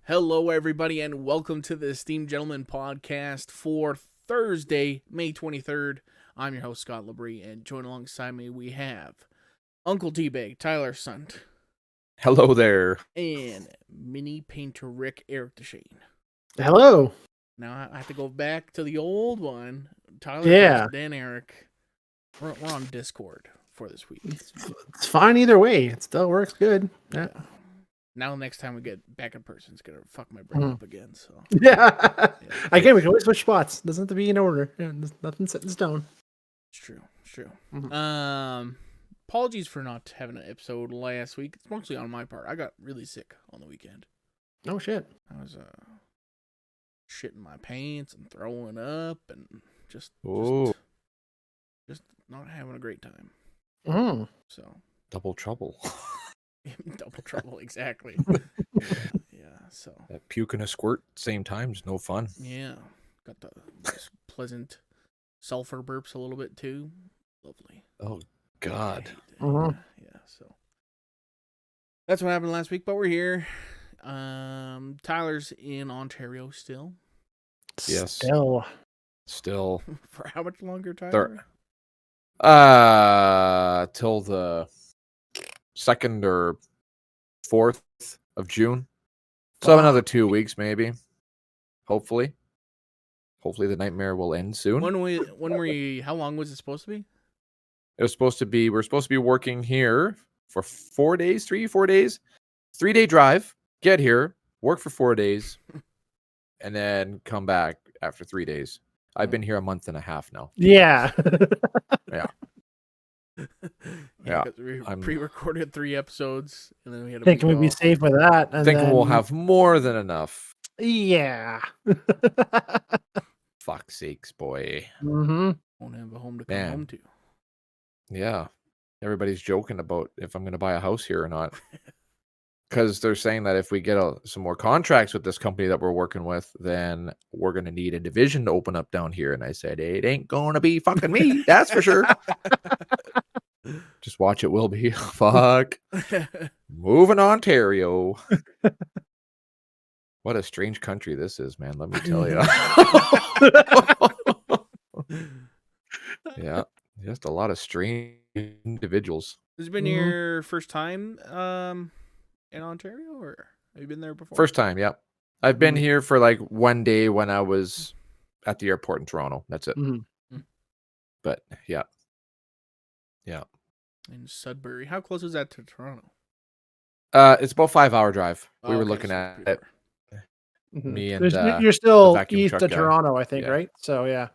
Hello, everybody, and welcome to the Esteemed Gentleman podcast for Thursday, May 23rd. I'm your host, Scott Labrie, and join alongside me we have Uncle T-Bag, Tyler Sunt, Hello there. and Mini Painter Rick, Eric Deshane. Hello. Now I have to go back to the old one. Tyler Yeah. first, then Eric. We're on Discord for this week. It's fine either way. It still works good. Yeah. Now next time we get back in person, it's going to fuck my brain up again. So Yeah. Again, we can always switch spots. Doesn't have to be in order. Yeah, there's nothing set in stone. It's true. Mm-hmm. Apologies for not having an episode last week. It's mostly on my part. I got really sick on the weekend. Oh, shit. I was shitting my pants and throwing up and just not having a great time. Mm. So Double trouble. double trouble, exactly. Yeah. So That puke and a squirt same time is no fun. yeah, got the nice pleasant sulfur burps a little bit too. Lovely. Oh God. Mhm. Yeah. So that's what happened last week, but we're here. Tyler's in Ontario still. Yes. Still. For how much longer, Tyler? Till the 2nd or 4th of June. So another 2 weeks maybe. Hopefully the nightmare will end soon. How long was it supposed to be? We're supposed to be working here for 4 days, 3-4 days. 3-day drive, get here, work for 4 days, and then come back after 3 days. I've been here a month and a half now. Yeah. Yeah. We pre-recorded 3 episodes, and then we had a Thinking we'd be safe with that. I think we'll have more than enough. Yeah. Fuck's sakes, boy. Mm-hmm. Won't have a home to come home to. Yeah. Everybody's joking about if I'm going to buy a house here or not. Because they're saying that if we get some more contracts with this company that we're working with, then we're going to need a division to open up down here. And I said, it ain't going to be fucking me. That's for sure. Just watch, it will be. Fuck. Moving Ontario. What a strange country this is, man. Let me tell you. Yeah. Just a lot of strange individuals. Has it been your first time in Ontario, or have you been there before? First time, yeah. I've been here for like 1 day when I was at the airport in Toronto. That's it. Mm-hmm. But yeah. In Sudbury. How close is that to Toronto? It's about 5-hour drive. We were looking so at it. Mm-hmm. Me and you're still vacuum east truck of guy. Toronto, I think, Yeah. right? So yeah.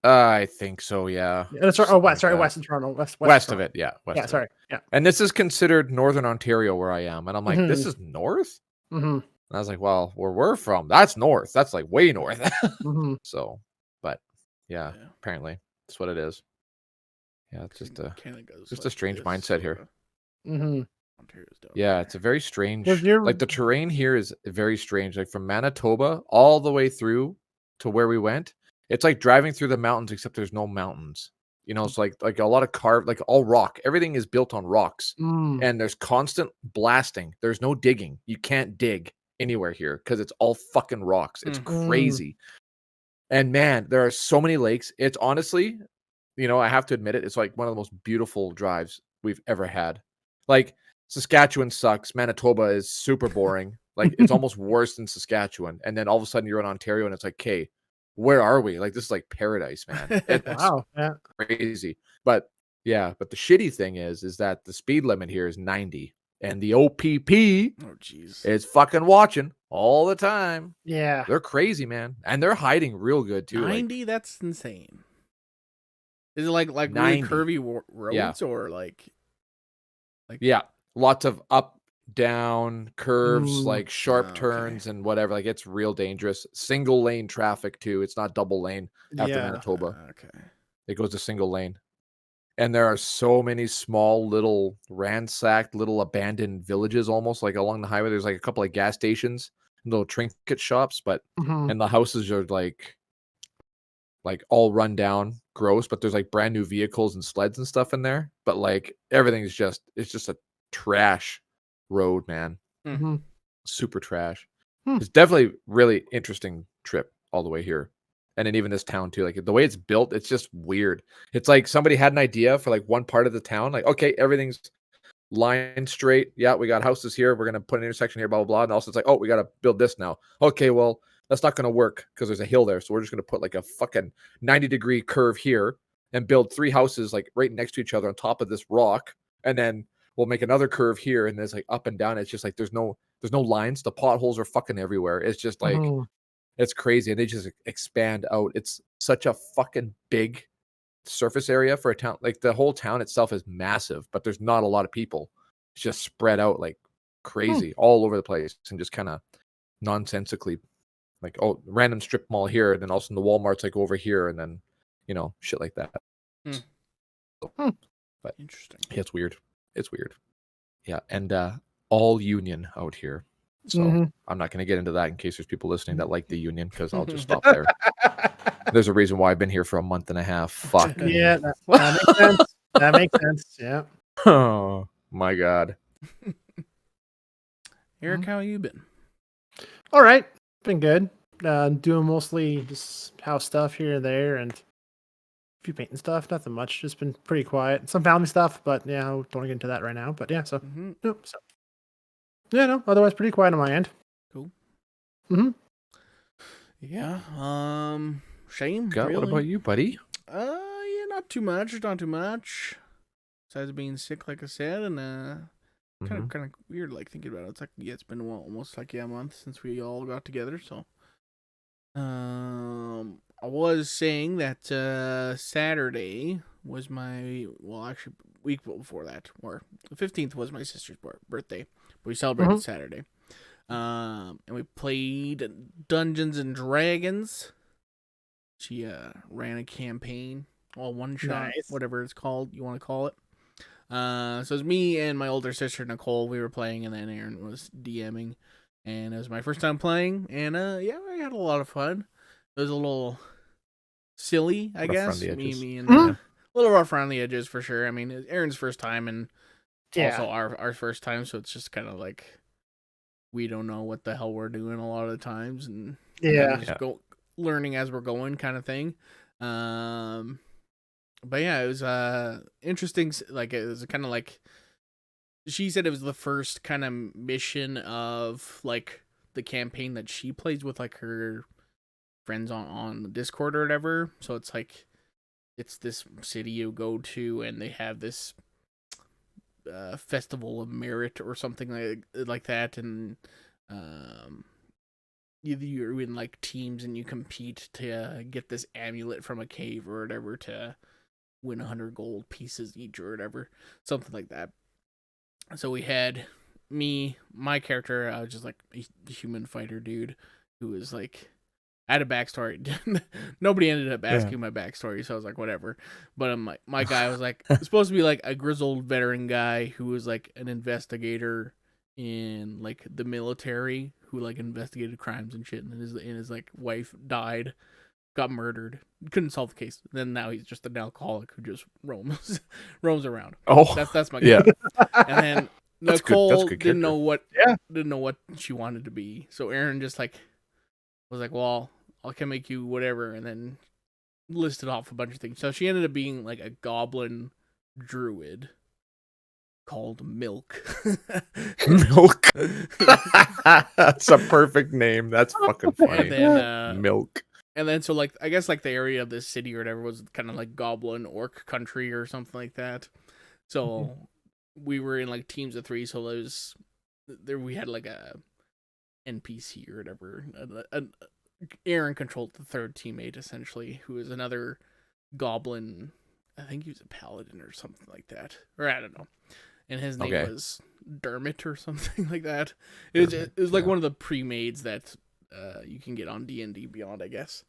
I think so, yeah. West of Toronto. West of it, yeah. West of it. Yeah. And this is considered Northern Ontario where I am. And I'm like, this is north? Mm-hmm. And I was like, well, where we're from, that's north. That's like way north. Mm-hmm. So, but yeah, apparently that's what it is. Yeah, it's just a strange mindset here. Mm-hmm. Ontario's dope. Yeah, it's a very strange. Like the terrain here is very strange. Like from Manitoba all the way through to where we went, it's like driving through the mountains, except there's no mountains. You know, it's like a lot of carved, like all rock. Everything is built on rocks, and there's constant blasting. There's no digging. You can't dig anywhere here because it's all fucking rocks. It's crazy. And man, there are so many lakes. It's honestly, you know, I have to admit it, it's like one of the most beautiful drives we've ever had. Like Saskatchewan sucks. Manitoba is super boring. Like it's almost worse than Saskatchewan. And then all of a sudden you're in Ontario and it's like, okay, where are we? Like this is like paradise, man. It's Wow. Yeah. crazy. But yeah, but the shitty thing is that the speed limit here is 90. And the OPP is fucking watching all the time. Yeah. They're crazy, man. And they're hiding real good too. 90? Like, that's insane. Is it like really curvy roads or like yeah, lots of up, down curves, like sharp turns and whatever. Like it's real dangerous. Single lane traffic too. It's not double lane after Manitoba. Okay. It goes to single lane. And there are so many small little ransacked little abandoned villages almost like along the highway. There's like a couple of gas stations, little trinket shops, but and the houses are like all run down, gross, but there's like brand new vehicles and sleds and stuff in there. But like everything's it's just a trash road, man. Mm-hmm. Super trash. It's definitely really interesting trip all the way here. And then even this town too, like the way it's built, it's just weird. It's like somebody had an idea for like one part of the town, like, okay, everything's line straight. Yeah, we got houses here. We're gonna put an intersection here, blah blah blah. And also it's like, oh, we gotta build this now. Okay, well, that's not gonna work because there's a hill there. So we're just gonna put like a fucking 90-degree curve here and build 3 houses like right next to each other on top of this rock. And then we'll make another curve here and there's like up and down. It's just like there's no lines. The potholes are fucking everywhere. It's just like it's crazy. And they just expand out. It's such a fucking big surface area for a town. Like the whole town itself is massive, but there's not a lot of people. It's just spread out like crazy all over the place and just kind of nonsensically like, oh, random strip mall here, and then also the Walmart's like over here, and then shit like that. But interesting. Yeah, it's weird. It's weird. Yeah, and all union out here. So I'm not going to get into that in case there's people listening that like the union, because I'll just stop there. There's a reason why I've been here for a month and a half. Fuck. Yeah, that makes sense. That makes sense. Yeah. Oh my God. Eric, how have you been? All right. Been good. Doing mostly just house stuff here and there and a few painting stuff. Nothing much. Just been pretty quiet. Some family stuff, but yeah, I don't want to get into that right now. But yeah, so nope. So yeah, no. Otherwise, pretty quiet on my end. Cool. Yeah. Shame. God, really? what about you, buddy? Yeah, not too much. Not too much. Besides being sick, like I said, and kind of weird, like thinking about it. It's like it's been almost like a month since we all got together. So, I was saying that Saturday was actually week before that, or the 15th was my sister's birthday, but we celebrated Saturday. And we played Dungeons and Dragons. She ran a campaign, one shot, whatever it's called, you want to call it. So it was me and my older sister Nicole. We were playing, and then Aaron was DMing, and it was my first time playing. And yeah, I had a lot of fun. It was a little silly, I guess. Me, and a little rough around the edges for sure. I mean, it was Aaron's first time, and also our first time, so it's just kind of like we don't know what the hell we're doing a lot of the times, and just learning as we're going, kind of thing. But yeah, it was interesting. Like it was kind of like she said it was the first kind of mission of like the campaign that she plays with like her friends on Discord or whatever. So it's like it's this city you go to, and they have this festival of merit or something like that, and you're in like teams and you compete to get this amulet from a cave or whatever to win 100 gold pieces each or whatever, something like that. So we had my character, I was just like a human fighter dude who was like, I had a backstory. Nobody ended up asking my backstory, so I was like, whatever. But I'm like, my guy was like supposed to be like a grizzled veteran guy who was like an investigator in like the military who like investigated crimes and shit, and his like wife died, got murdered, couldn't solve the case. Then now he's just an alcoholic who just roams around. Oh, that's my guy. And then Nicole good didn't know what she wanted to be. So Aaron just like was like, well, I can make you whatever, and then listed off a bunch of things. So she ended up being like a goblin druid called Milk. Milk. That's a perfect name. That's fucking funny. And then, Milk. And then so like I guess like the area of this city or whatever was kind of like goblin orc country or something like that. So we were in like teams of 3. So we had like a NPC or whatever. Aaron controlled the third teammate essentially, who is another goblin. I think he was a paladin or something like that, or I don't know. And his name was Dermot or something like that. It was like one of the pre-mades that you can get on D&D Beyond, I guess.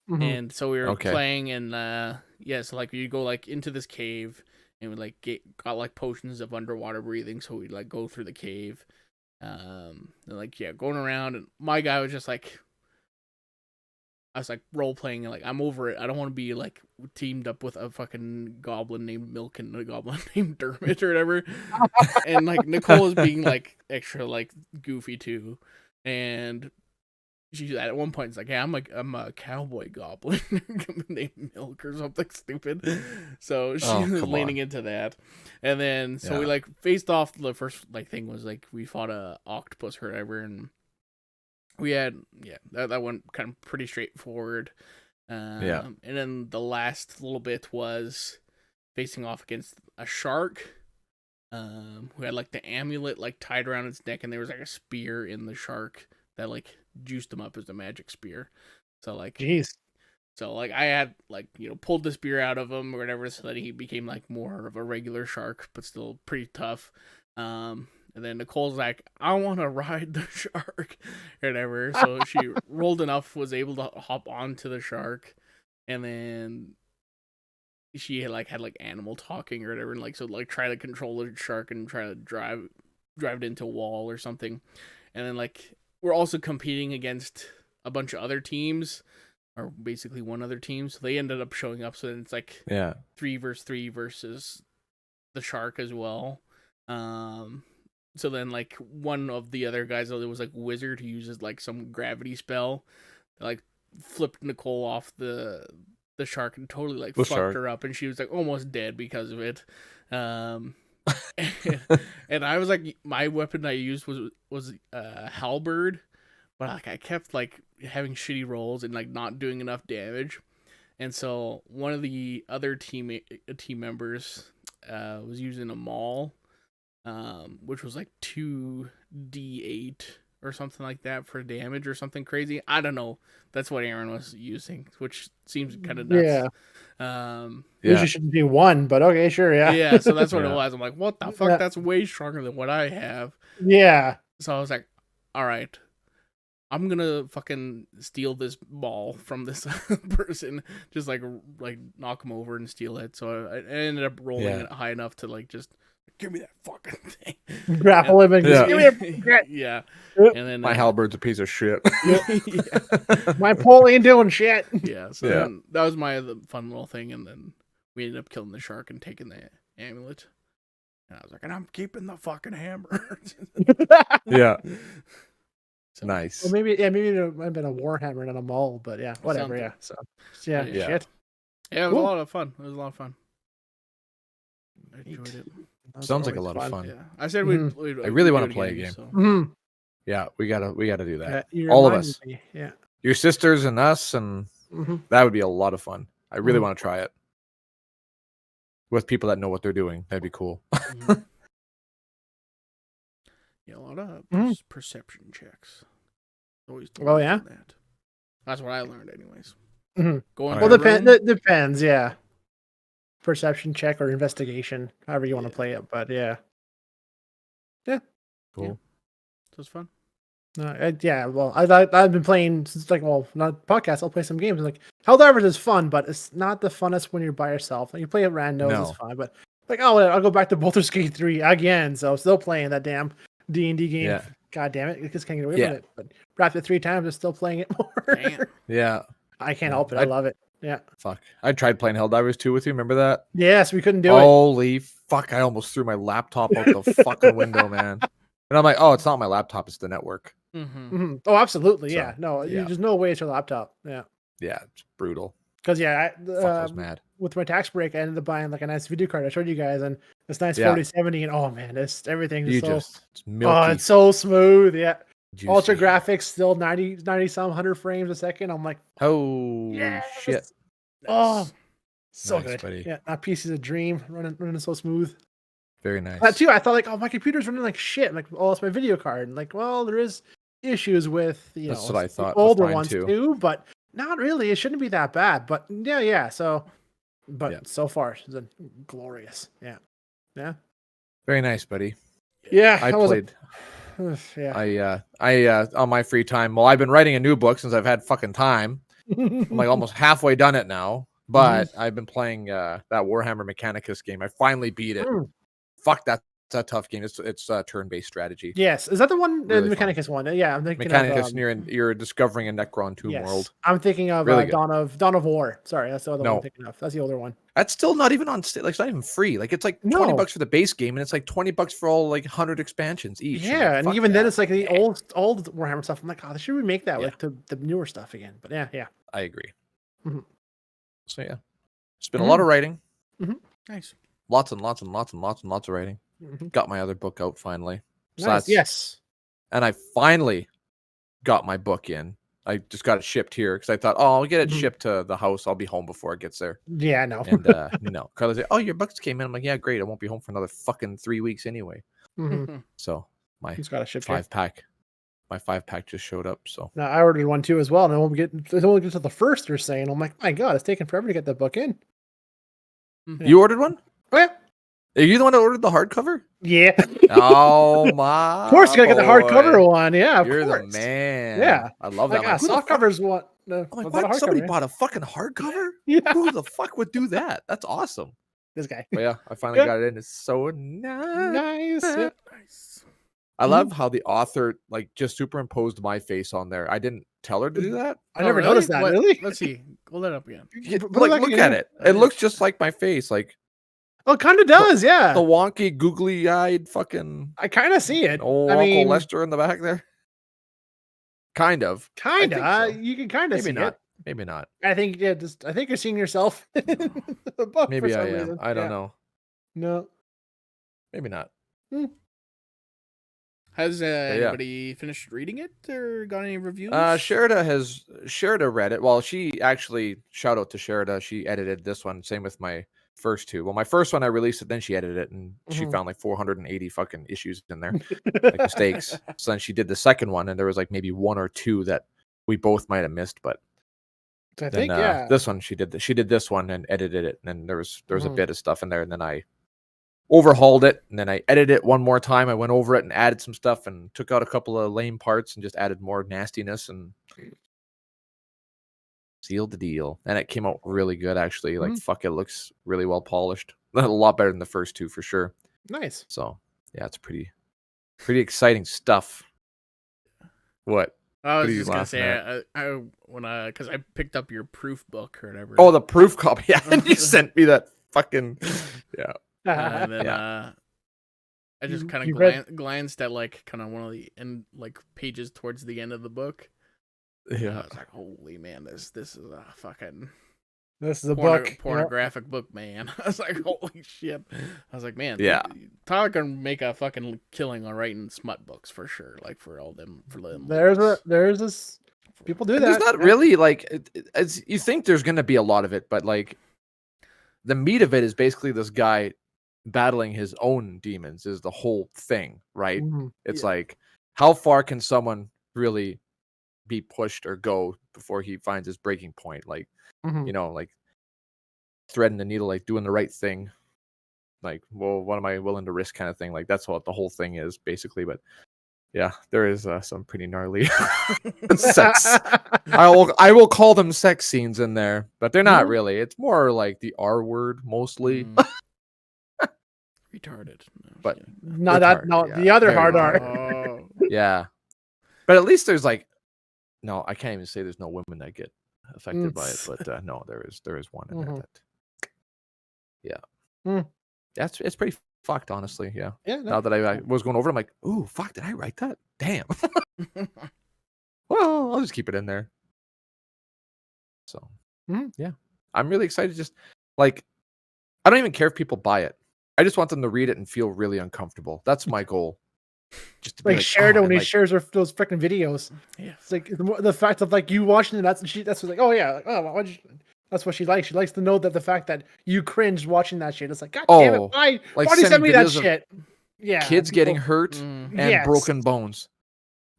And so we were playing, and so like you go like into this cave, and we like got like potions of underwater breathing, so we'd like go through the cave, and like going around, and my guy was just like, I was like role playing, and like I'm over it. I don't want to be like teamed up with a fucking goblin named Milk and a goblin named Dermot or whatever. And like Nicole is being like extra like goofy too, and she's at one point, it's like, "Hey, I'm a cowboy goblin named Milk or something stupid." So she was leaning into that, and then we like faced off. The first like thing was like we fought a octopus or whatever, and we had that went kind of pretty straightforward. And then the last little bit was facing off against a shark. Who had like the amulet like tied around its neck, and there was like a spear in the shark that like juiced him up as a magic spear. So like, jeez. So like I had like pulled the spear out of him or whatever, so that he became like more of a regular shark, but still pretty tough. And then Nicole's like, I want to ride the shark, or whatever. So she rolled enough, was able to hop onto the shark, and then she had like animal talking or whatever, and like try to control the shark and try to drive it into a wall or something. And then like we're also competing against a bunch of other teams, or basically one other team. So they ended up showing up. So then it's like 3-3 versus the shark as well. So then like one of the other guys, there was like wizard who uses like some gravity spell that like flipped Nicole off the shark and totally like fucked her up, and she was like almost dead because of it. And I was like, my weapon I used was halberd, but like I kept like having shitty rolls and like not doing enough damage. And so one of the other team members was using a maul, which was like 2d8 or something like that for damage or something crazy. I don't know. That's what Aaron was using, which seems kind of nuts. Usually shouldn't be 1, but okay, sure, yeah. Yeah, so that's what it was. I'm like, what the fuck? That's way stronger than what I have. Yeah. So I was like, all right, I'm gonna fucking steal this ball from this person, just like knock him over and steal it. So I ended up rolling it high enough to like just give me that fucking thing. Grapple him and just give me a yeah. And then my halberd's a piece of shit. My pole ain't doing shit. Yeah. So then that was my fun little thing, and then we ended up killing the shark and taking the amulet. And I was like, and I'm keeping the fucking hammer. Yeah. So, nice. Well, maybe it might have been a warhammer and a maul, but yeah, whatever. Something. Yeah. So shit. Yeah, it was a lot of fun. I enjoyed it. Sounds like a lot of fun. Yeah, I said we'd I really want to play a game. So. Yeah, we gotta do that. Yeah, all of us. Yeah. Your sisters and us, and that would be a lot of fun. I really want to try it with people that know what they're doing. That'd be cool. Yeah, a lot of perception checks. Always. That. That's what I learned, anyways. Depends. Yeah. Perception check or investigation, however you want to play it, but yeah, cool. Yeah. So it's fun. Well, I've been playing since not podcast. I'll play some games. Like Helldivers is fun, but it's not the funnest when you're by yourself. Like you play at randos, it's fun, but like I'll go back to Baldur's Gate 3 again. So still playing that damn D&D game. Yeah. God damn it, I just can't get away from it. But wrapped it 3 times, I'm still playing it more. Damn. Yeah, I can't help it. I love it. Yeah. Fuck. I tried playing Helldivers 2 with you. Remember that? Yes, we couldn't do it. Holy fuck! I almost threw my laptop out the fucking window, man. And I'm like, oh, it's not my laptop; it's the network. Oh, absolutely. Yeah. No, there's no way it's your laptop. Yeah. Yeah, it's brutal. Because I was mad. With my tax break, I ended up buying like a nice video card. I showed you guys, and this nice 4070, and oh man, everything is it's milky. It's so smooth. Yeah. Juicy. Ultra graphics, still 90 some 100 frames a second. I'm like, oh shit! Oh, so nice, good. Buddy. Yeah, that piece is a dream. Running so smooth. Very nice. That too. I thought like, oh, my computer's running like shit. I'm like, oh, it's my video card. And like, well, there is issues with that's what I thought. Older ones too, but not really. It shouldn't be that bad. But yeah. So, so far, it's been glorious. Yeah. Very nice, buddy. Yeah, I played. I on my free time. Well, I've been writing a new book since I've had fucking time. I'm like almost halfway done it now, but I've been playing that Warhammer Mechanicus game. I finally beat it. Fuck, that's a tough game. It's a turn-based strategy. Yes, is that the one? Really the Mechanicus one? Yeah, I'm thinking Mechanicus. You're discovering a Necron tomb world. I'm thinking of really Dawn of War. Sorry, that's the other one I'm thinking of. That's the older one. That's still not even on like it's not even free. Like it's like $20 for the base game, and it's like $20 for all like 100 expansions each. Yeah, like, and even then it's like the old Warhammer stuff. I'm like, oh, they should remake that like the newer stuff again. But yeah. I agree. Mm-hmm. So yeah, it's been a lot of writing. Mm-hmm. Nice. Lots and lots of writing. Mm-hmm. Got my other book out finally. So Nice. Yes. And I finally got my book in. I just got it shipped here because I thought, oh, I'll get it shipped to the house. I'll be home before it gets there. Yeah, no. And no. Carla's like, oh, your books came in. I'm like, yeah, great. I won't be home for another fucking 3 weeks anyway. Mm-hmm. So my He's got a ship 5-pack. My 5-pack just showed up. So now I ordered one too as well, and it only gets to the first. They're saying, I'm like, my God, it's taking forever to get that book in. You ordered one? Oh yeah. Are you the one that ordered the hardcover? Yeah. Oh my! Of course, you gotta get the hardcover one. Yeah, you're course. the man. Yeah, I love that. Like, soft covers what? I'm like, what? Somebody bought a fucking hardcover? Yeah. Who the fuck would do that? That's awesome. This guy. But yeah, I finally got it in. It's so nice. Yeah. Nice. I love how the author like just superimposed my face on there. I didn't tell her to do that. I never noticed that. Really? Let's see. Hold that up again. Like, look at it. It looks just like my face. Like, oh, it kind of does. Yeah. The wonky, googly-eyed fucking. I kind of see it. Old Uncle Lester in the back there. Kind of. Kind of. So. You can kind of see not. it. Maybe not. I think I think you're seeing yourself. Maybe I am. I don't know. No. Maybe not. Has anybody finished reading it or got any reviews? Sherida read it. Well, she actually, shout out to Sherida. She edited this one. Same with my first two. Well, my first one I released it, then she edited it, and she found like 480 fucking issues in there, like mistakes. So then she did the second one, and there was like maybe one or two that we both might have missed, but I think this one she did this one and edited it, and then there was a bit of stuff in there, and then I overhauled it, and then I edited it one more time. I went over it and added some stuff and took out a couple of lame parts and just added more nastiness and sealed the deal. And it came out really good, actually. Like, fuck, it looks really well polished. A lot better than the first two, for sure. Nice. So, yeah, it's pretty exciting stuff. What? I was just gonna say, because I picked up your proof book or whatever. Oh, the proof copy. Yeah, and you sent me that fucking, yeah. And then I just kind of glanced at like kind of one of the pages towards the end of the book. Yeah, I was like, holy man, this is a fucking pornographic book, man. I was like, holy shit. I was like, man, yeah, Tyler can make a fucking killing on writing smut books for sure. Like for them. There's this people do that. There's not really like as you think there's gonna be a lot of it, but like the meat of it is basically this guy battling his own demons is the whole thing, right? It's like, how far can someone really be pushed or go before he finds his breaking point? Like, you know, like threading the needle, like doing the right thing. Like, well, what am I willing to risk kind of thing? Like, that's what the whole thing is basically. But yeah, there is some pretty gnarly sex. I will call them sex scenes in there, but they're not really. It's more like the R word mostly. Retarded. But the other hard R. Yeah. But at least there's like, no, I can't even say there's no women that get affected by it, but no, there is one in there that, it's pretty fucked, honestly. Yeah. Now that I was going over it, I'm like, ooh, fuck, did I write that? Damn. Well, I'll just keep it in there. So yeah, I'm really excited. Just like, I don't even care if people buy it. I just want them to read it and feel really uncomfortable. That's my goal. Just to be Sheridan when he shares those freaking videos. Yeah, it's like the fact of like you watching it. That's what's like. Oh yeah, like, oh, that's what she likes. She likes to know that the fact that you cringed watching that shit. It's like, God damn it, why do you send me that shit? Yeah, kids getting hurt and broken bones.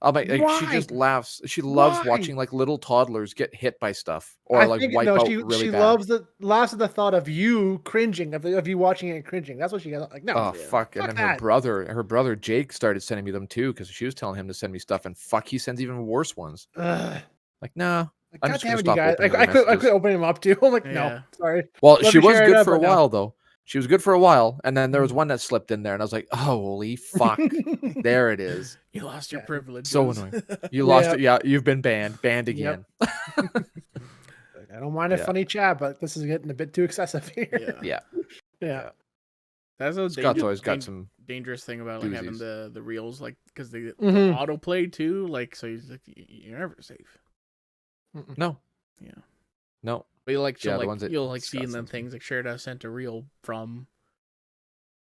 I'm like she just laughs. She loves watching like little toddlers get hit by stuff or wipe out really bad. She laughs at the thought of you cringing, of you watching it and cringing. That's what she got. Like, no. Oh fuck! And then her brother Jake started sending me them too because she was telling him to send me stuff, and fuck, he sends even worse ones. Like, nah. I'm just gonna stop opening I could open him up too. I'm like, no, sorry. Well, she was good for a while though. She was good for a while, and then there was one that slipped in there, and I was like, holy fuck. There it is. You lost your privilege. So annoying. You lost it. Yeah, you've been banned. Banned again. Yep. I don't mind a funny chat, but this is getting a bit too excessive here. Yeah. That's a Scott's always got some dangerous thing about like having doozies. the reels, like because the autoplay too, like so he's like you're never safe. No. Yeah. No. But you like you'll like Scott seeing them sends me. things like shared I sent a reel from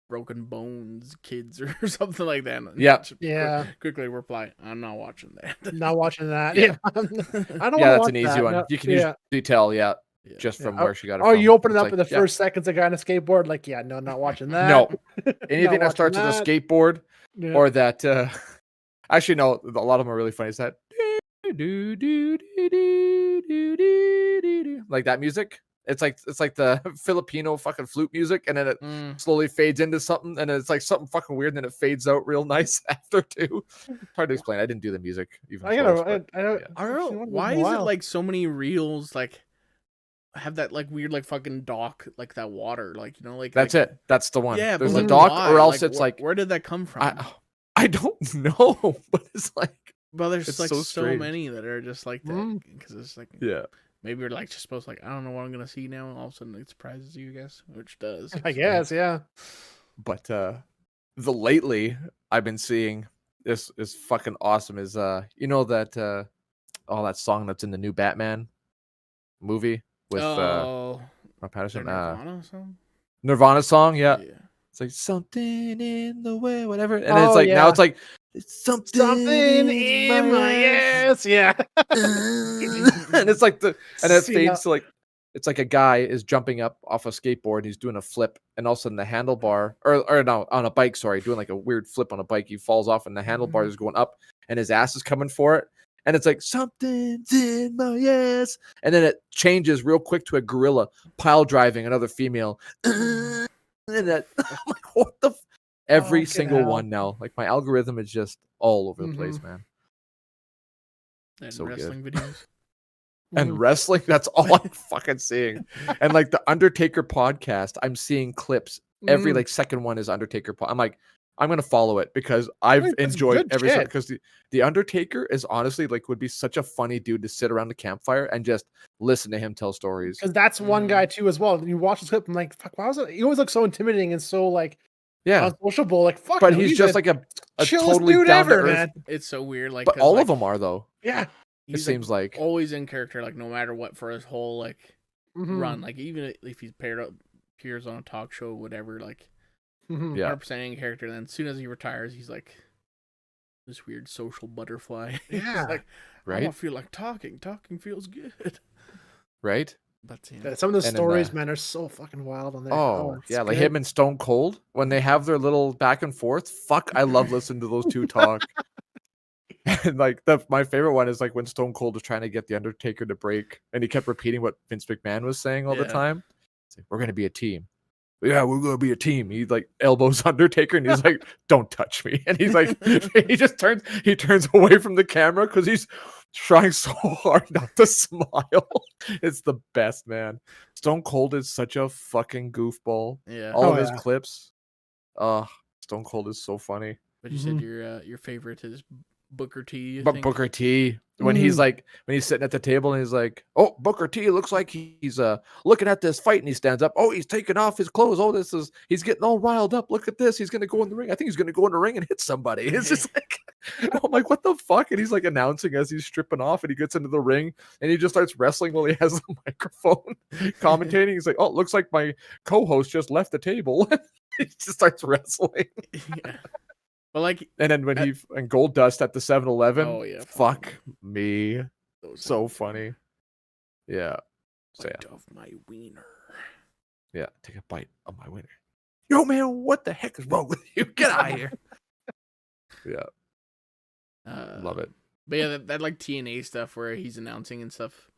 Broken Bones Kids or something like that. Yeah. Quickly reply, I'm not watching that. Not watching that. Yeah. I don't want Yeah, to that's watch an easy that. one. No, You can usually tell, just from where she got it from. from. You open it It's up like, in the first seconds, a guy on a skateboard, like, no, not watching that. No. Anything that starts with a skateboard or that actually no, a lot of them are really funny. Is that like that music? It's like the Filipino fucking flute music, and then it slowly fades into something, and then it's like something fucking weird, and then it fades out real nice after too. It's hard to explain. I didn't do the music even close. I don't know why is it like so many reels like have that like weird like fucking dock, like that water, like like that's like, it. That's the one. Yeah, there's but a dock, why? or else like, it's like where did that come from? I don't know, but it's like there's like so strange. many that are just like that because it's like maybe you're like just supposed to like I don't know what I'm gonna see now, and all of a sudden it surprises you, I guess, which does. I guess, yeah. But the lately I've been seeing this is fucking awesome. Is you know that that song that's in the new Batman movie with Patterson, Nirvana song. Nirvana song, yeah. It's like something in the way, whatever, and it's like now it's like it's something in my ass, yeah. and it's like and it fades to like it's like a guy is jumping up off a skateboard and he's doing a flip, and all of a sudden the handlebar or no, on a bike, sorry, doing like a weird flip on a bike, he falls off and the handlebar is going up and his ass is coming for it, and it's like something's in my ass, and then it changes real quick to a gorilla pile driving another female. And that I'm like, what the every single one now, like my algorithm is just all over the place, man. And so wrestling good. videos and wrestling, that's all I'm fucking seeing. And like the Undertaker podcast, I'm seeing clips every like second one is Undertaker I'm like, I'm gonna follow it because I've enjoyed every second, because the Undertaker is honestly like would be such a funny dude to sit around the campfire and just listen to him tell stories. Because that's one guy too as well. You watch the clip, I'm like, fuck, why was it? He always looks so intimidating and so like unsociable. Like fuck, but he's just like a totally dude down to ever, earth. man. It's so weird, like but all of them are though. Yeah, it seems like always in character, like no matter what for his whole like run. Like even if he's appears on a talk show, whatever, like 100% in character. Then as soon as he retires, he's like this weird social butterfly. Yeah, like right. I don't feel like talking. Talking feels good. Right. But some of the stories, man, are so fucking wild on there. Oh yeah, like him and Stone Cold when they have their little back and forth. Fuck, I love listening to those two talk. And like my favorite one is like when Stone Cold was trying to get the Undertaker to break, and he kept repeating what Vince McMahon was saying all the time. It's like, we're gonna be a team. Yeah, we're gonna be a team. He like elbows Undertaker, and he's like, "Don't touch me." And he's like, he turns away from the camera because he's trying so hard not to smile. It's the best, man. Stone Cold is such a fucking goofball. Yeah, all of his clips. Stone Cold is so funny. But you said your favorite is Booker T. But Booker T, when he's like, when he's sitting at the table and he's like, "Oh, Booker T looks like he's looking at this fight," and he stands up. "Oh, he's taking off his clothes. Oh, he's getting all riled up. Look at this. He's gonna go in the ring. I think he's gonna go in the ring and hit somebody." It's just like, I'm like, what the fuck? And he's like announcing as he's stripping off, and he gets into the ring and he just starts wrestling while he has the microphone, commentating. He's like, "Oh, looks like my co-host just left the table." He just starts wrestling. Yeah. But like, and then when and Gold Dust at the 7-Eleven, oh yeah, fuck me, so funny. Yeah, bite of my wiener. Yeah, take a bite of my wiener. Yo, man, what the heck is wrong with you? Get out of here. Yeah, love it. But yeah, that like TNA stuff where he's announcing and stuff.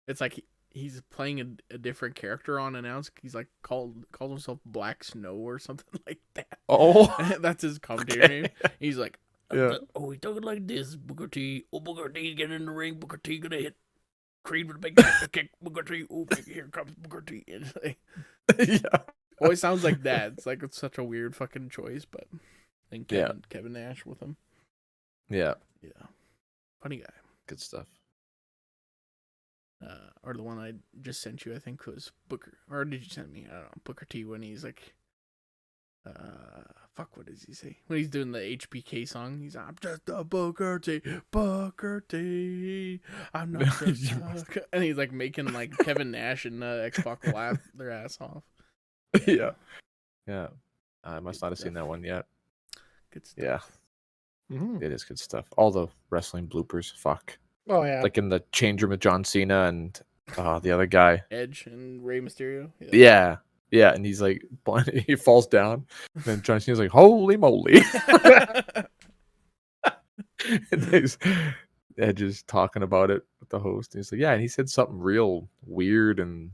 It's like he's playing a different character on announce. He's like calls himself Black Snow or something like that. Oh, that's his commentator name. He's like, yeah. Oh, he's talking like this. Booker T. Oh, Booker T getting in the ring. Booker T gonna hit Creed with a big kick. Booker T. Oh, here comes Booker T. And like, yeah, always sounds like that. It's like it's such a weird fucking choice, but I think Kevin Nash with him. Yeah, yeah, funny guy. Good stuff. or the one I just sent you, I think was Booker, or did you send me? I don't know, Booker T when he's like, fuck, what does he say when he's doing the HBK song? He's I'm just a Booker T, I'm not just and he's like making like Kevin Nash and X-Pac laugh their ass off. Yeah. I must not have seen that one yet. Good stuff. Yeah. Mm-hmm. It is good stuff. All the wrestling bloopers. Fuck. Oh yeah. Like in the change room with John Cena and the other guy. Edge and Rey Mysterio. Yeah. And he's like, he falls down. And then John Cena's like, holy moly. And Edge is talking about it with the host. And he's like, yeah. And he said something real weird and,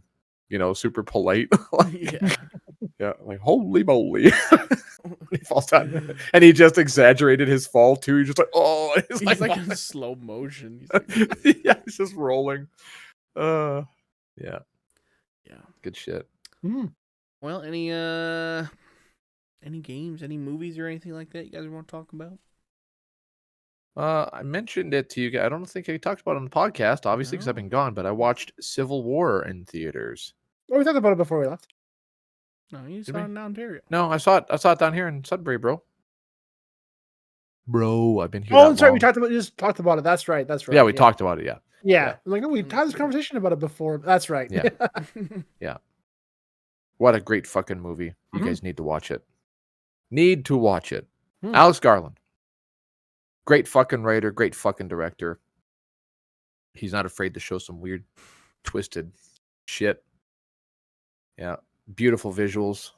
super polite. Yeah. Like, holy moly. He falls down. And he just exaggerated his fall too. He's just like, oh. He's like in slow motion. He's like, yeah, he's just rolling. Yeah. Good shit. Mm. Well, any games, any movies or anything like that you guys want to talk about? I mentioned it to you guys. I don't think I talked about it on the podcast, obviously, because I've been gone, but I watched Civil War in theaters. Oh, we talked about it before we left. No, you saw it in Ontario. No, I saw it down here in Sudbury, bro. I've been here. Oh, that's right. We just talked about it. That's right. Yeah, we talked about it. Yeah. Yeah. I'm like, no, we had this conversation about it before. That's right. Yeah. Yeah. What a great fucking movie. You guys need to watch it. Alex Garland. Great fucking writer, great fucking director. He's not afraid to show some weird, twisted shit. Yeah. Beautiful visuals.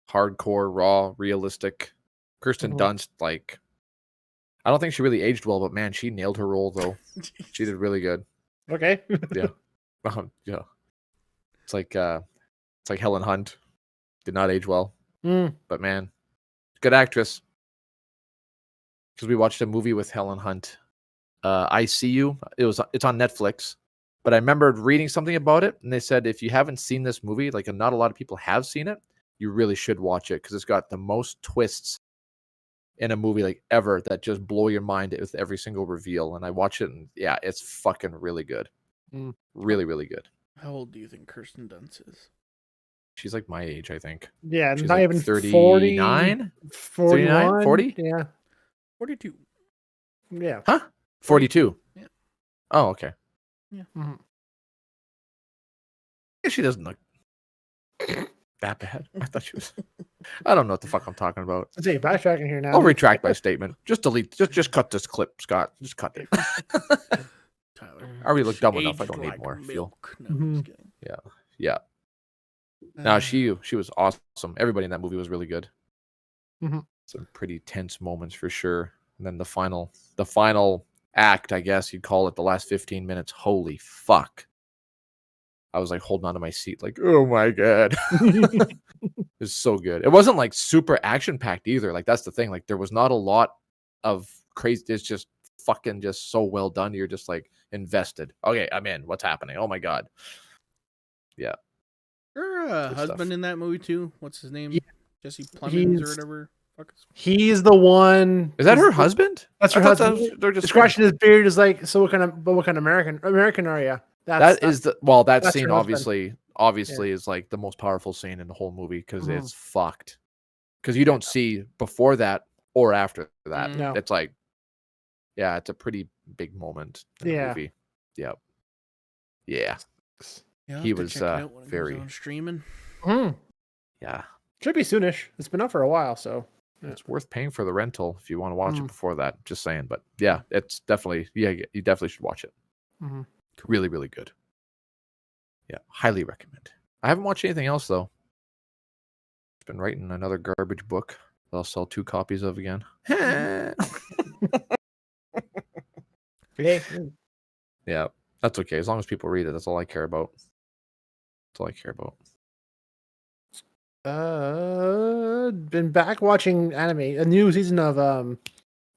Hardcore, raw, realistic. Kirsten Dunst, like, I don't think she really aged well, but man, she nailed her role though. She did really good. Okay. Yeah. Yeah. It's like Helen Hunt. Did not age well. But man, good actress. Because we watched a movie with Helen Hunt. I See You. It's on Netflix. But I remembered reading something about it, and they said if you haven't seen this movie, like not a lot of people have seen it, you really should watch it because it's got the most twists in a movie like ever that just blow your mind with every single reveal. And I watch it, and yeah, it's fucking really good. Really, really good. How old do you think Kirsten Dunst is? She's like my age, I think. Yeah, she's not like even 39, 41, 40? Yeah. 42. Yeah. Huh? 42. Yeah. Oh, okay. Yeah. Mm-hmm. She doesn't look that bad. I thought she was. I don't know what the fuck I'm talking about. Let's see, backtracking here now. I'll retract my statement. Just delete. Just cut this clip, Scott. Just cut it. Tyler. I already look dumb enough. I don't need more. No, Mm-hmm. just kidding. Yeah. No, she was awesome. Everybody in that movie was really good. Mm-hmm. Some pretty tense moments for sure. And then the final act, I guess you'd call it, the last 15 minutes. Holy fuck. I was like holding onto my seat, like, oh my God. It's so good. It wasn't like super action packed either. Like, that's the thing. Like, there was not a lot of crazy. It's just fucking just so well done. You're just like invested. Okay, I'm in. What's happening? Oh my God. Yeah. Her husband stuff. in that movie too. What's his name? Yeah. Jesse Plemons or whatever. He's the one. Is that her husband? That's her husband. They're just scratching his beard. Is like, so what kind of American are you? That that's scene her obviously is like the most powerful scene in the whole movie because it's fucked. Because you don't see before that or after that. No. It's like, yeah, it's a pretty big moment in the movie. Yep. Yeah. He was very streaming. Yeah. Should be soonish. It's been up for a while, so it's worth paying for the rental if you want to watch it before that. Just saying, but yeah, it's definitely you definitely should watch it. Really, really good. Yeah, highly recommend. I haven't watched anything else though. I've been writing another garbage book that I'll sell 2 copies of again. Yeah, that's okay. As long as people read it, that's all I care about. That's all I care about. Been back watching anime. A new season of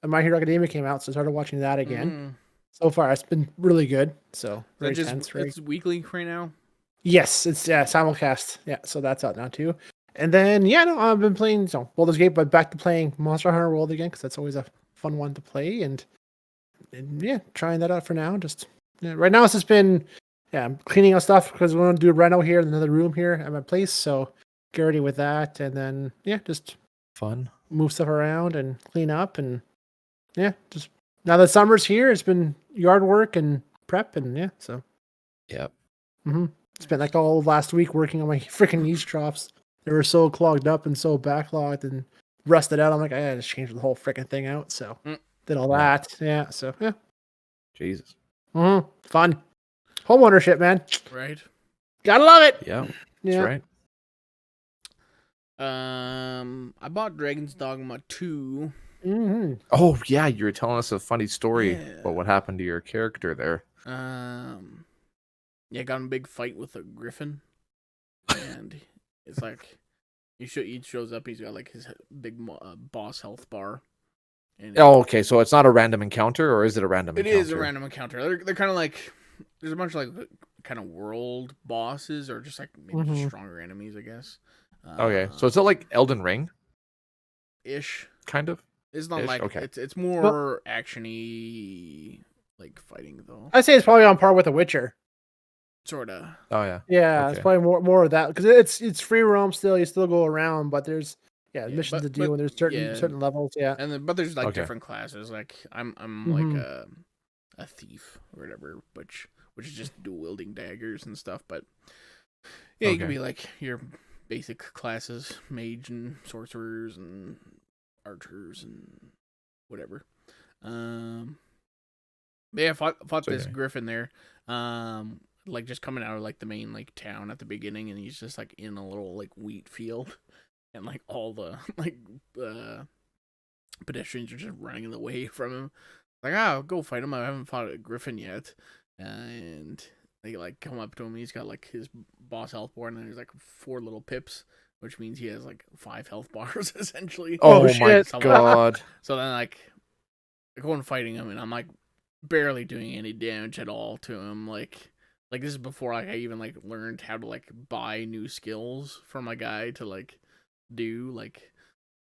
My Hero Academia came out, so I started watching that again. So far, it's been really good. So very tense. It's weekly right now. Yes, it's simulcast. Yeah, so that's out now too. And then I've been playing Baldur's Gate, but back to playing Monster Hunter World again because that's always a fun one to play. And trying that out for now. Just Yeah, right now it's just been, I'm cleaning out stuff because we want to do a reno here in another room here at my place. So get ready with that, and then just Fun. move stuff around and clean up, and just now that summer's here, it's been yard work and prep, and so. Yep. Spent like all of last week working on my freaking yeast troughs. They were so clogged up and so backlogged and rusted out. I'm like, I gotta just change the whole freaking thing out. So did all that. Yeah. So Jesus. Fun. Home ownership, man. Right. Gotta love it. Yeah. That's right. I bought Dragon's Dogma 2. Oh yeah, you were telling us a funny story about what happened to your character there. Yeah, got in a big fight with a griffin, and it's like he shows up. He's got like his big boss health bar. And okay, so it's not a random encounter, or is it a random encounter? It is a random encounter. They're kind of like there's a bunch of like kind of world bosses, or just like maybe stronger enemies, I guess. Okay, so is it like Elden Ring? Ish. Kind of. It's not like it's more actiony, like fighting though. I'd say it's probably on par with The Witcher. Sorta. Oh yeah. Yeah, it's probably more of that because it's free roam still. You still go around, but there's missions to do, and there's certain levels. Yeah, but there's like different classes. Like I'm like a thief or whatever, which is just dual wielding daggers and stuff. But you can be like your basic classes, mage and sorcerers and archers and whatever. I fought this griffin there. Like just coming out of like the main like town at the beginning, and he's just like in a little like wheat field, and like all the like pedestrians are just running in the way from him. Like, I'll go fight him. I haven't fought a griffin yet, and they like come up to him. He's got like his boss health bar, and then there's like 4 little pips, which means he has like 5 health bars essentially. Oh my god! So then like I go and fighting him, and I'm like barely doing any damage at all to him. Like this is before like I even like learned how to like buy new skills from a guy to like do like.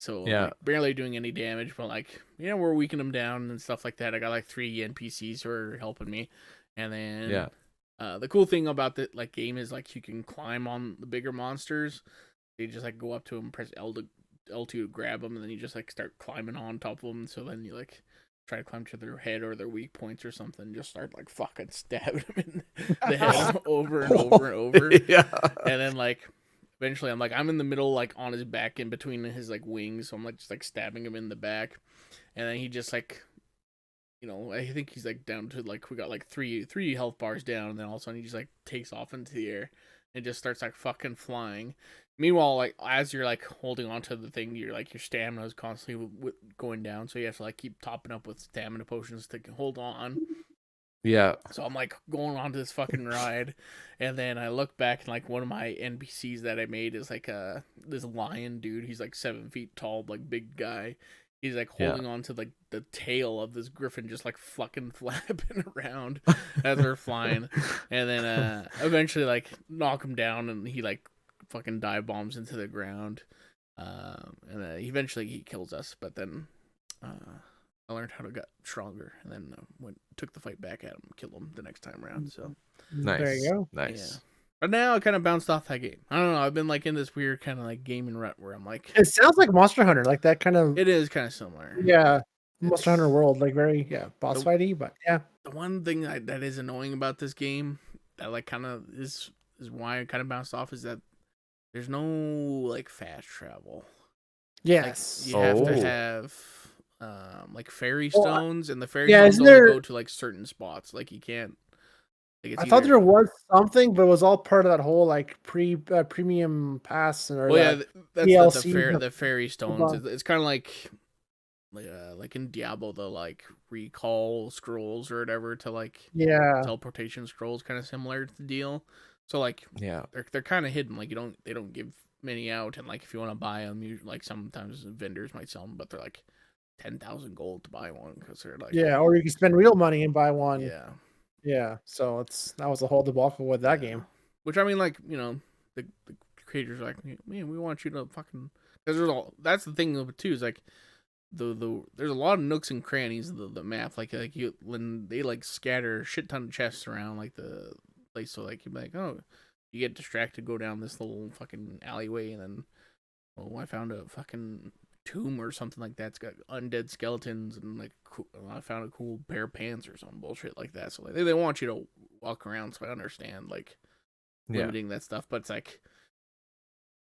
So like, barely doing any damage, but like we're weakening him down and stuff like that. I got like 3 NPCs who are helping me, and then the cool thing about the like game is like you can climb on the bigger monsters. You just like go up to them, press L2 to grab them, and then you just like start climbing on top of them. So then you like try to climb to their head or their weak points or something. Just start like fucking stabbing them in the head over and over and over. Yeah, and then like. Eventually, I'm in the middle, like, on his back, in between his, like, wings, so I'm, like, just, like, stabbing him in the back, and then he just, like, I think he's, like, down to, like, we got, like, three health bars down, and then all of a sudden he just, like, takes off into the air, and just starts, like, fucking flying. Meanwhile, like, as you're, like, holding onto the thing, your stamina is constantly going down, so you have to, like, keep topping up with stamina potions to hold on. Yeah. So I'm like going on to this fucking ride, and then I look back and like one of my NPCs that I made is like this lion dude. He's like 7 feet tall, like big guy. He's like holding on to like the tail of this griffin, just like fucking flapping around as we're flying, and then eventually like knock him down, and he like fucking dive bombs into the ground, and eventually he kills us. But then I learned how to get stronger, and then took the fight back at him, killed him the next time around. So nice, there you go, nice. Yeah. But now I kind of bounced off that game. I don't know. I've been like in this weird kind of like gaming rut where I'm like, it sounds like Monster Hunter, like that kind of. It is kind of similar. Yeah, Monster Hunter world, like very boss fighty, but The one thing that is annoying about this game that like kind of is why I kind of bounced off is that there's no like fast travel. Yes, like, you have to have. Like fairy stones, and the fairy stones only go to like certain spots. Like you can't. Like, I thought there was something, but it was all part of that whole like premium pass or that's DLC. The fairy stones. It's kind of like in Diablo, the like recall scrolls or whatever to like teleportation scrolls, kind of similar to the deal. So like they're kind of hidden. Like they don't give many out, and like if you want to buy them, you like sometimes vendors might sell them, but they're like 10,000 gold to buy one because they're like or you can spend real money and buy one. So that was the whole debacle with that game. Which I mean, like the creators are like, man, we want you to fucking because that's the thing of it too is like there's a lot of nooks and crannies of the map. Like you when they like scatter a shit ton of chests around like the place, so like you're like, oh, you get distracted, go down this little fucking alleyway, and then I found a fucking tomb or something like that. It's got undead skeletons and like I found a cool pair of pants or some bullshit like that. So like they want you to walk around. So I understand like limiting that stuff, but it's like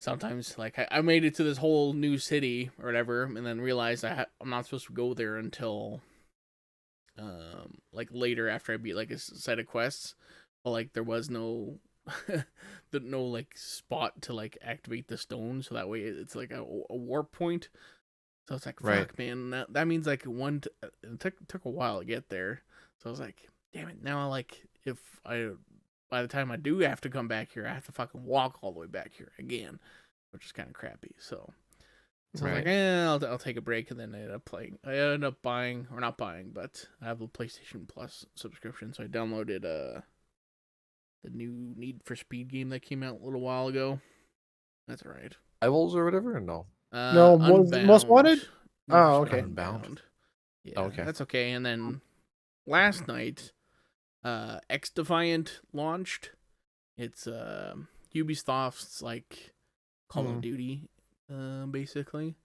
sometimes like I made it to this whole new city or whatever, and then realized I'm not supposed to go there until like later after I beat like a set of quests. But like there was no no like spot to like activate the stone, so that way it's like a warp point. So it's like fuck, man, that means like it took a while to get there. So I was like, damn it, now like if I by the time I do have to come back here, I have to fucking walk all the way back here again, which is kind of crappy. So I was like, I'll take a break, and then I ended up buying, or not buying, but I have a PlayStation Plus subscription, so I downloaded the new Need for Speed game that came out a little while ago. That's all right. Rivals or whatever, or no? No, Most Wanted? Oh, okay. Unbound. Yeah, okay. That's okay. And then last night, X Defiant launched. It's Ubisoft's like Call of Duty, basically,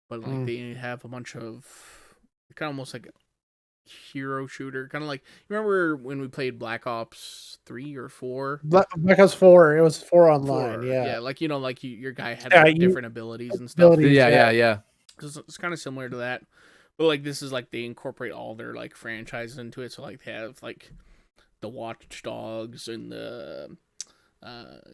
but like they have a bunch of kind of almost like a hero shooter, kind of like, you remember when we played Black Ops 3 or 4? Black Ops 4. It was 4 online. Yeah, like like your guy had like, different abilities and stuff. Yeah. It's kind of similar to that, but like this is like they incorporate all their like franchises into it. So like they have like the Watch Dogs and the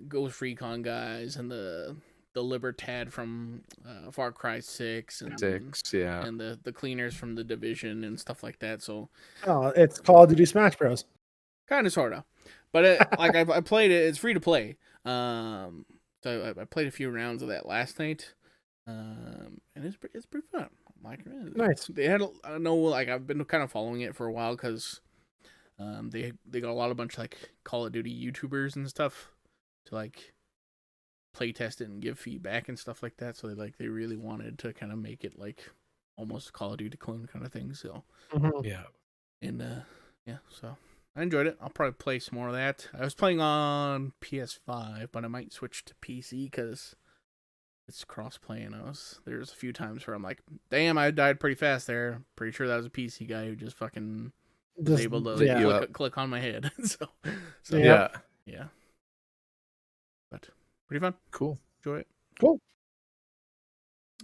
Ghost Recon guys and the Libertad from Far Cry 6 and and the cleaners from the Division and stuff like that. So it's Call of Duty Smash Bros. Kind of, sort of, but like I played it. It's free to play. So I played a few rounds of that last night, and it's pretty fun. I'm like, nice. They had I know like I've been kind of following it for a while because they got a bunch of like Call of Duty YouTubers and stuff to like play test it and give feedback and stuff like that. So they really wanted to kind of make it like almost Call of Duty clone kind of thing. So so I enjoyed it. I'll probably play some more of that. I was playing on PS5, but I might switch to PC because it's cross-play, and there's a few times where I'm like, damn, I died pretty fast there. Pretty sure that was a PC guy who just fucking was able to click on my head. so yeah. But pretty fun. Cool. Enjoy it. Cool.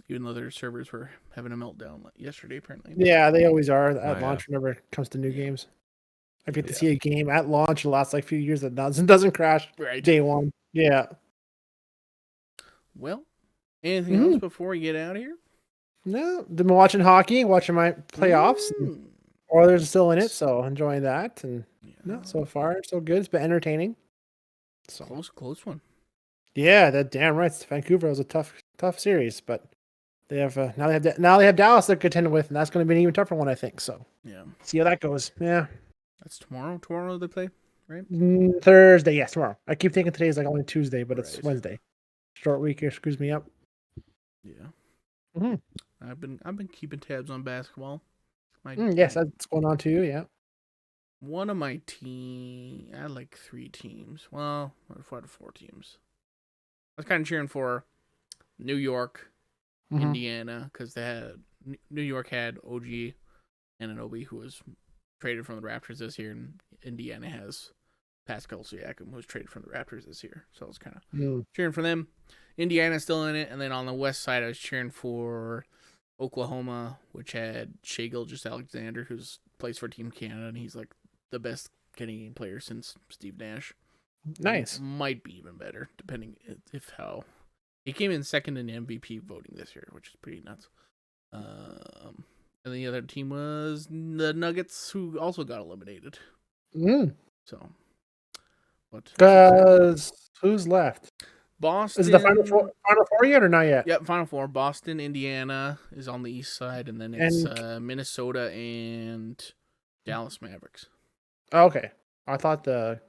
Even though their servers were having a meltdown yesterday, apparently. Yeah, they always are at launch whenever it comes to new games. I get to see a game at launch the last like few years that doesn't crash day one. Yeah. Well, anything else before we get out of here? No, been watching hockey, watching my playoffs. Oilers are still in it, so enjoying that. And so far so good. It's been entertaining. So close one. Yeah, that damn right. Vancouver was a tough series, but they have now they have Dallas to contend with, and that's going to be an even tougher one, I think. So see how that goes. Yeah, that's tomorrow. Tomorrow they play, right? Thursday, yes, tomorrow. I keep thinking today's like only Tuesday, but it's Wednesday. Short week here screws me up. Yeah. I've been keeping tabs on basketball. Yes, that's going on too. Yeah. One of my team, I had like 3 teams. Well, 4 teams. I was kind of cheering for New York, Indiana, because they had New York had OG Anunoby, who was traded from the Raptors this year, and Indiana has Pascal Siakam, who was traded from the Raptors this year. So I was kind of cheering for them. Indiana's still in it, and then on the west side, I was cheering for Oklahoma, which had Shai Gilgeous-Alexander, who plays for Team Canada, and he's like the best Canadian player since Steve Nash. Nice. Might be even better, depending if how he came in second in MVP voting this year, which is pretty nuts. And the other team was the Nuggets, who also got eliminated. So, because who's left? Boston. Is it the Final Four yet or not yet? Yep, Final Four. Boston, Indiana is on the east side, and then it's Minnesota and Dallas Mavericks. Okay, I thought the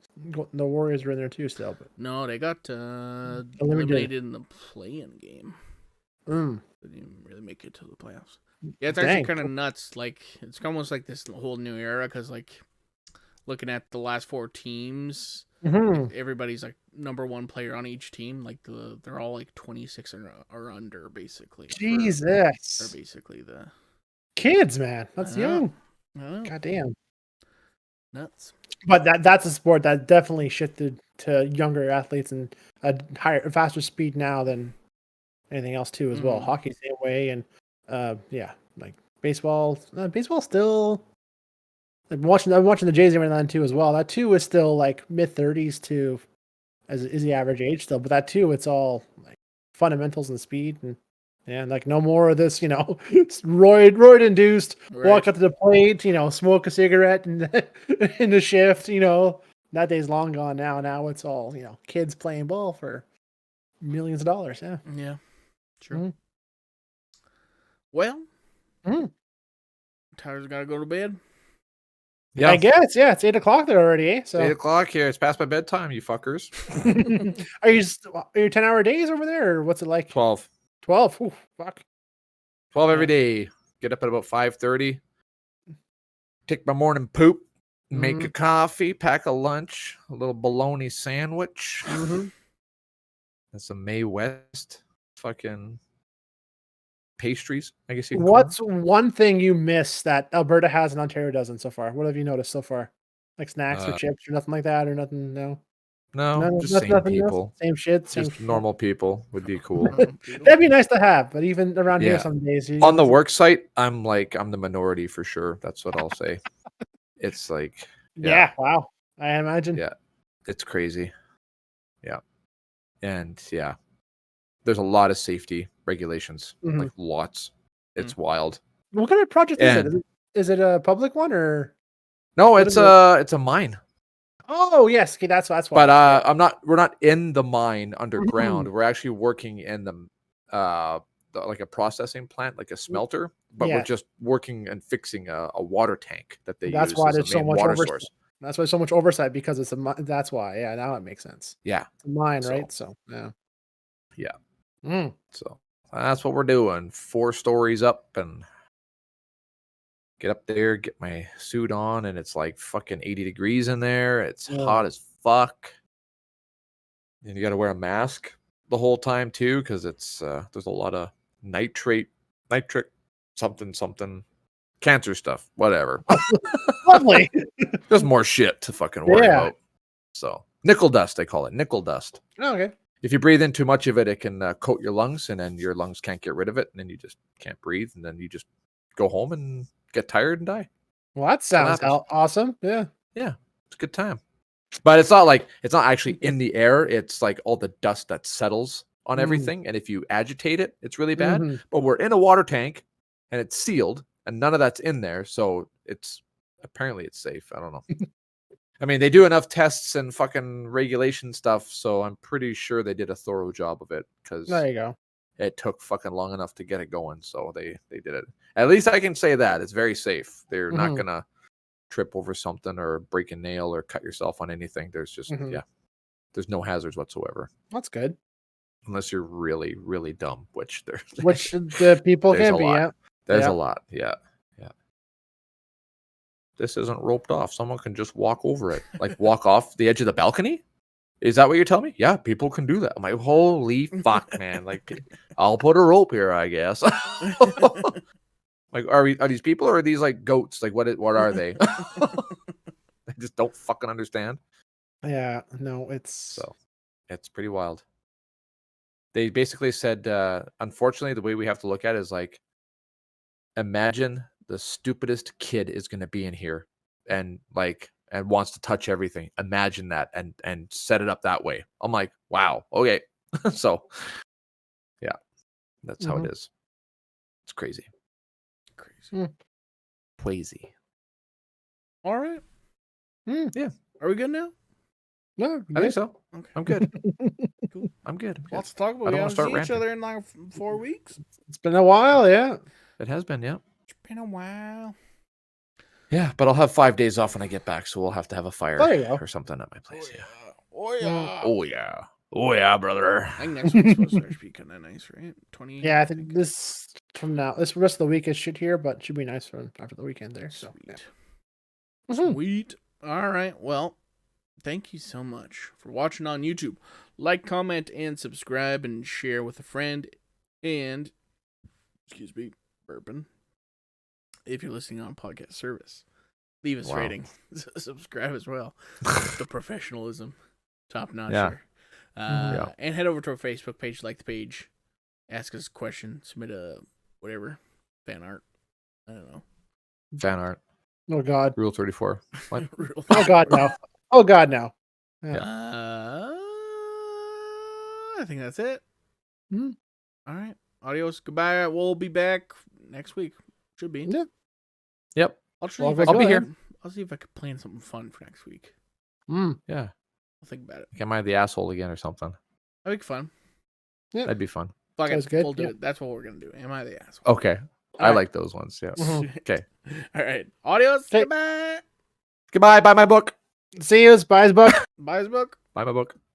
Warriors were in there too still, but no, they got eliminated in the play-in game. They didn't really make it to the playoffs. Yeah, it's actually kind of nuts. Like, it's almost like this whole new era because, like, looking at the last 4 teams, everybody's like number 1 player on each team. Like, they're all like 26 or under, basically. Jesus. Or basically the kids, man. That's young. God damn. Nuts. But that's a sport that definitely shifted to younger athletes and faster speed now than anything else too as well. Hockey same way, and like baseball. Baseball still. I'm watching the Jays every now and then too as well. That too is still like mid-30s to as is the average age still, but that too it's all like fundamentals and speed and like no more of this, roid induced walk up to the plate, smoke a cigarette and in the shift, that day's long gone now. Now it's all, kids playing ball for millions of dollars. Yeah. Yeah. True. Well, Tyler's got to go to bed. Yeah, I guess. Yeah, it's 8:00 there already. Eh? So 8:00 here. It's past my bedtime, you fuckers. Are you 10-hour days over there, or what's it like? 12. 12. Ooh, fuck. 12 every day. Get up at about 5:30. Take my morning poop. Make a coffee. Pack a lunch. A little bologna sandwich. That's some May West fucking pastries, I guess you can What's one thing you miss that Alberta has and Ontario doesn't so far? What have you noticed so far? Like snacks or chips or nothing like that or nothing? No, just same people. Same shit. Just normal people would be cool. That'd be nice to have, but even around here some days. On the work site, I'm the minority for sure. That's what I'll say. It's like... Yeah, wow. I imagine. Yeah, it's crazy. Yeah. And there's a lot of safety regulations, like lots. It's wild. What kind of project is it? Is it a public one or? No, it's a mine. Oh yes, okay, that's why. But we're not in the mine underground. We're actually working in like a processing plant, like a smelter. But we're just working and fixing a water tank that they use as a main water source. That's why so much oversight because it's that's why. Yeah, now it makes sense. Yeah, it's a mine, right? So yeah. So that's what we're doing. 4 stories up and get up there, get my suit on, and it's like fucking 80 degrees in there. It's hot as fuck. And you got to wear a mask the whole time too, because it's there's a lot of nitric something cancer stuff, whatever. Lovely. There's more shit to fucking worry about. So nickel dust, they call it nickel dust. Oh, okay. If you breathe in too much of it, it can coat your lungs, and then your lungs can't get rid of it, and then you just can't breathe, and then you just go home and get tired and die. Well, that sounds awesome. Yeah. Yeah, it's a good time. But it's not actually in the air. It's like all the dust that settles on everything, and if you agitate it, it's really bad. But we're in a water tank, and it's sealed, and none of that's in there, so apparently it's safe. I don't know. I mean, they do enough tests and fucking regulation stuff, so I'm pretty sure they did a thorough job of it, because there you go. It took fucking long enough to get it going, so they did it. At least I can say that it's very safe. They're not gonna trip over something or break a nail or cut yourself on anything. There's just there's no hazards whatsoever. That's good. Unless you're really, really dumb, which the people can be. Yeah, there's a lot. Yeah. This isn't roped off. Someone can just walk over it, like walk off the edge of the balcony. Is that what you're telling me? Yeah, people can do that. I'm like, holy fuck, man! Like, I'll put a rope here, I guess. Like, are these people or are these like goats? Like, what are they? I just don't fucking understand. Yeah, no, it's pretty wild. They basically said, unfortunately, the way we have to look at it is like, imagine the stupidest kid is going to be in here and wants to touch everything. Imagine that and set it up that way. I'm like, wow, okay. So, yeah, that's how it is. It's crazy. Crazy. All right. Yeah. Are we good now? No, I think so. Okay. I'm good. Cool. I'm good. Lots to talk about. We haven't seen each other in like 4 weeks. It's been a while, yeah. It has been, yeah. It's been a while. Yeah, but I'll have 5 days off when I get back, so we'll have to have a fire or something at my place. Oh yeah. Oh yeah. Oh yeah, brother. I think next week's supposed to actually be kind of nice, right? 20. Yeah, I think this rest of the week is shit here, but it should be nice for after the weekend there. So Sweet. yeah. Sweet. All right. Well, thank you so much for watching on YouTube. Like, comment, and subscribe, and share with a friend. And, excuse me, burping. If you're listening on podcast service, leave us a rating. Subscribe as well. The professionalism, top notch here. And head over to our Facebook page, like the page, ask us a question, submit a whatever fan art. I don't know. Fan art. Oh God. Rule 34. What? Oh God, no. Oh God, no. Yeah. I think that's it. Mm-hmm. All right. Adios. Goodbye. We'll be back next week. Should be. Yeah. Yep. I'll be here. I'll see if I can plan something fun for next week. Yeah. I'll think about it. Am I the asshole again or something? That'd be fun. Yeah. That'd be fun. Fuck Sounds it. good. We'll do Yeah. it. That's what we're going to do. Am I the asshole? Okay. I right. like those ones. Yeah. Okay. All right. Adios. Okay. Goodbye. Goodbye. Buy my book. See you. Buy his book. Buy his book. Buy my book.